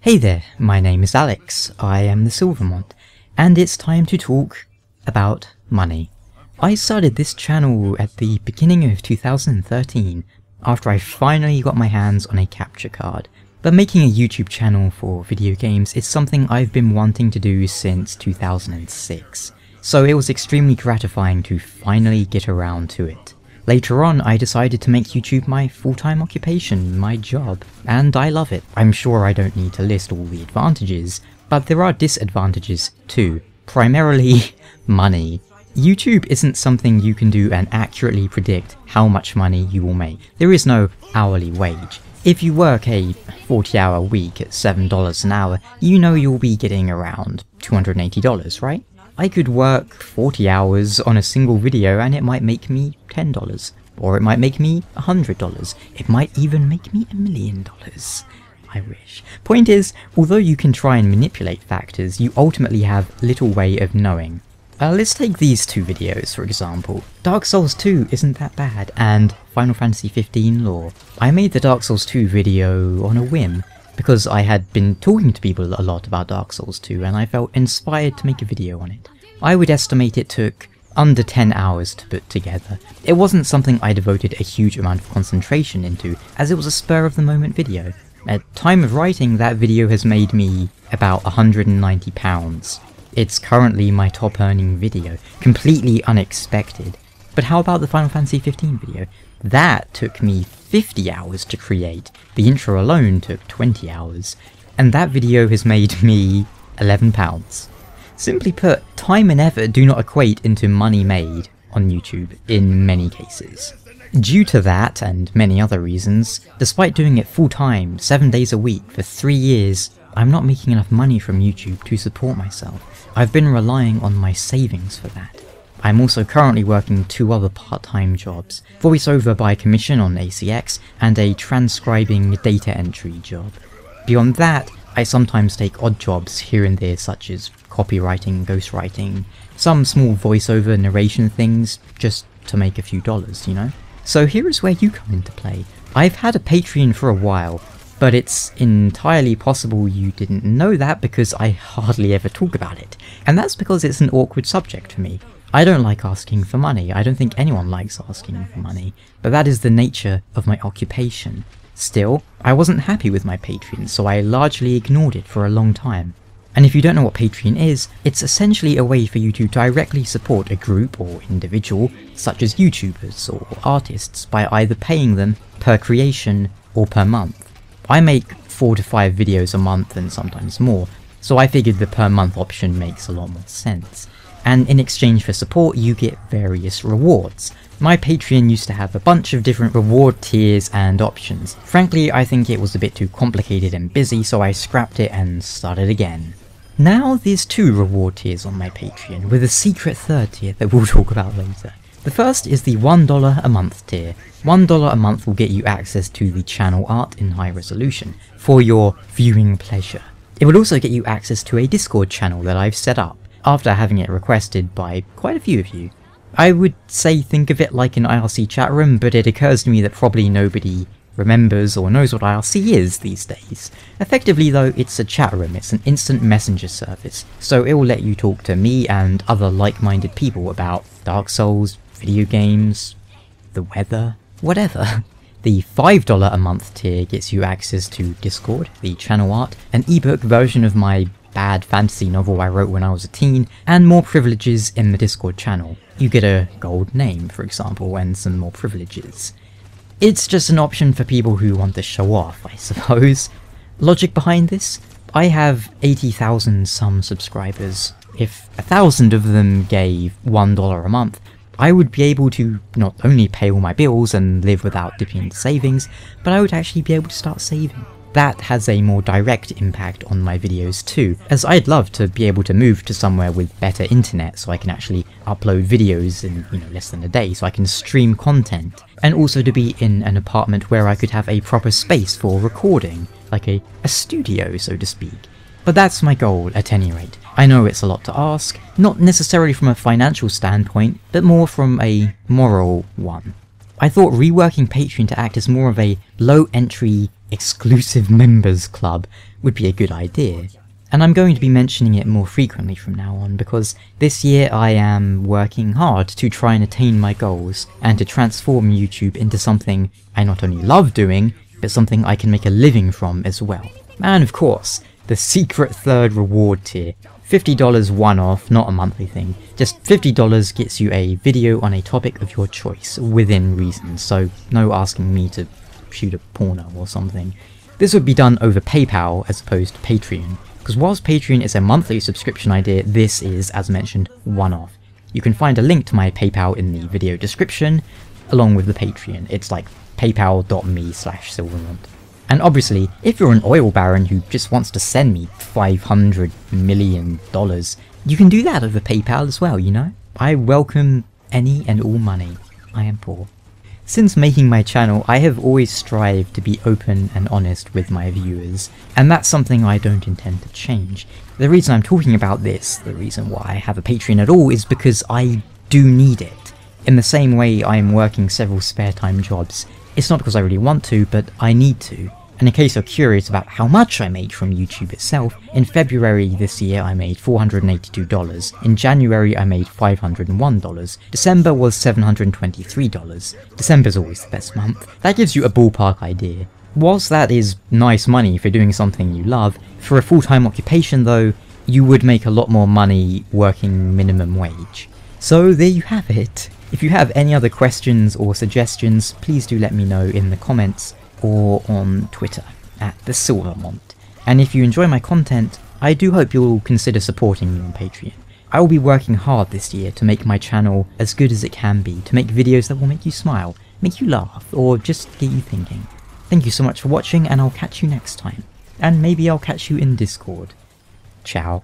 Hey there, my name is Alex, I am the Silver Mont, and it's time to talk about money. I started this channel at the beginning of 2013, after I finally got my hands on a capture card. But making a YouTube channel for video games is something I've been wanting to do since 2006, so it was extremely gratifying to finally get around to it. Later on, I decided to make YouTube my full-time occupation, my job, and I love it. I'm sure I don't need to list all the advantages, but there are disadvantages too. Primarily, money. YouTube isn't something you can do and accurately predict how much money you will make. There is no hourly wage. If you work a 40-hour week at $7 an hour, you know you'll be getting around $280, right? I could work 40 hours on a single video and it might make me $10, or it might make me $100, it might even make me $1 million. I wish. Point is, although you can try and manipulate factors, you ultimately have little way of knowing. Let's take these two videos for example. Dark Souls 2 isn't that bad, and Final Fantasy 15 lore. I made the Dark Souls 2 video on a whim, because I had been talking to people a lot about Dark Souls 2 and I felt inspired to make a video on it. I would estimate it took under 10 hours to put together. It wasn't something I devoted a huge amount of concentration into, as it was a spur of the moment video. At time of writing, that video has made me about £190. It's currently my top earning video, completely unexpected. But how about the Final Fantasy 15 video? That took me 50 hours to create, the intro alone took 20 hours, and that video has made me £11. Simply put, time and effort do not equate into money made on YouTube in many cases. Due to that, and many other reasons, despite doing it full time, 7 days a week for 3 years, I'm not making enough money from YouTube to support myself. I've been relying on my savings for that. I'm also currently working 2 other part-time jobs, voiceover by commission on ACX and a transcribing data entry job. Beyond that, I sometimes take odd jobs here and there such as copywriting, ghostwriting, some small voiceover narration things just to make a few dollars, you know? So here is where you come into play. I've had a Patreon for a while, but it's entirely possible you didn't know that because I hardly ever talk about it. And that's because it's an awkward subject for me. I don't like asking for money, I don't think anyone likes asking for money, but that is the nature of my occupation. Still, I wasn't happy with my Patreon, so I largely ignored it for a long time. And if you don't know what Patreon is, it's essentially a way for you to directly support a group or individual, such as YouTubers or artists, by either paying them per creation or per month. I make 4 to 5 videos a month and sometimes more, so I figured the per month option makes a lot more sense. And in exchange for support you get various rewards. My Patreon used to have a bunch of different reward tiers and options. Frankly, I think it was a bit too complicated and busy, so I scrapped it and started again. Now there's 2 reward tiers on my Patreon, with a secret third tier that we'll talk about later. The first is the $1 a month tier. $1 a month will get you access to the channel art in high resolution, for your viewing pleasure. It will also get you access to a Discord channel that I've set up, after having it requested by quite a few of you. I would say think of it like an IRC chat room, but it occurs to me that probably nobody remembers or knows what IRC is these days. Effectively though, it's a chat room, it's an instant messenger service, so it will let you talk to me and other like-minded people about Dark Souls, video games, the weather, whatever. The $5 a month tier gets you access to Discord, the channel art, an ebook version of my bad fantasy novel I wrote when I was a teen, and more privileges in the Discord channel. You get a gold name, for example, and some more privileges. It's just an option for people who want to show off, I suppose. Logic behind this? I have 80,000 some subscribers. If 1,000 of them gave $1 a month, I would be able to not only pay all my bills and live without dipping into savings, but I would actually be able to start saving. That has a more direct impact on my videos too, as I'd love to be able to move to somewhere with better internet so I can actually upload videos in less than a day, so I can stream content, and also to be in an apartment where I could have a proper space for recording, like a studio so to speak. But that's my goal at any rate. I know it's a lot to ask, not necessarily from a financial standpoint, but more from a moral one. I thought reworking Patreon to act as more of a low entry exclusive members club would be a good idea. And I'm going to be mentioning it more frequently from now on, because this year I am working hard to try and attain my goals, and to transform YouTube into something I not only love doing, but something I can make a living from as well. And of course, the secret third reward tier. $50 one-off, not a monthly thing. Just $50 gets you a video on a topic of your choice, within reason, so no asking me to shoot a porno or something. This would be done over PayPal as opposed to Patreon, because whilst Patreon is a monthly subscription idea, this is, as mentioned, one-off. You can find a link to my PayPal in the video description, along with the Patreon. It's like paypal.me/Silvermont. And obviously, if you're an oil baron who just wants to send me $500 million, you can do that over PayPal as well, you know? I welcome any and all money. I am poor. Since making my channel, I have always strived to be open and honest with my viewers, and that's something I don't intend to change. The reason I'm talking about this, the reason why I have a Patreon at all, is because I do need it. In the same way I'm working several spare time jobs. It's not because I really want to, but I need to. And in case you're curious about how much I make from YouTube itself, in February this year I made $482, in January I made $501, December was $723. December's always the best month. That gives you a ballpark idea. Whilst that is nice money for doing something you love, for a full-time occupation though, you would make a lot more money working minimum wage. So there you have it. If you have any other questions or suggestions, please do let me know in the comments, or on Twitter, @TheSilverMont. And if you enjoy my content, I do hope you'll consider supporting me on Patreon. I will be working hard this year to make my channel as good as it can be, to make videos that will make you smile, make you laugh, or just get you thinking. Thank you so much for watching, and I'll catch you next time. And maybe I'll catch you in Discord. Ciao.